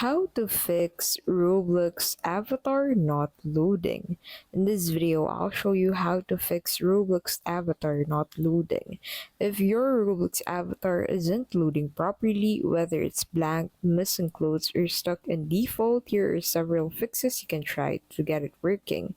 how to fix Roblox avatar not loading. In this video, I'll show you how to fix Roblox avatar not loading. If your Roblox avatar isn't loading properly, whether it's blank, missing clothes, or stuck in default, here are several fixes you can try to get it working.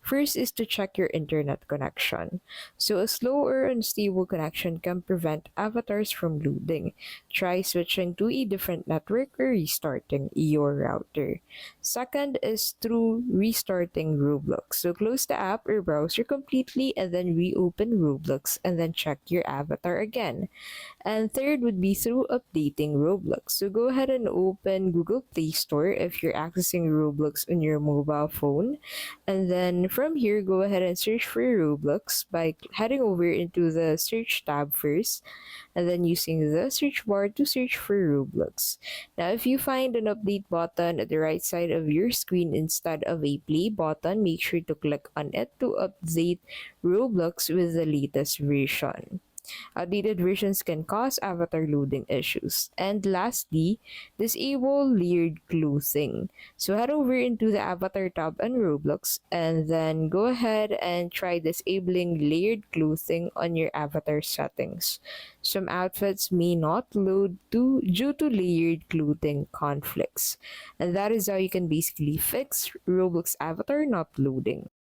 First is to check your internet connection. So a slow or unstable connection can prevent avatars from loading. Try switching to a different network or restarting your router. Second is through restarting Roblox. So close the app or browser completely and then reopen Roblox and then check your avatar again. And third would be through updating Roblox. So go ahead and open Google Play Store if you're accessing Roblox on your mobile phone. And then from here, go ahead and search for Roblox by heading over into the search tab first and then using the search bar to search for Roblox. Now, if you find an update button at the right side of your screen instead of a play button, make sure to click on it to update Roblox with the latest version. Outdated versions can cause avatar loading issues. And lastly, disable layered clothing. So head over into the avatar tab on Roblox and then go ahead and try disabling layered clothing on your avatar settings. Some outfits may not load due to layered clothing conflicts. And that is how you can basically fix Roblox avatar not loading.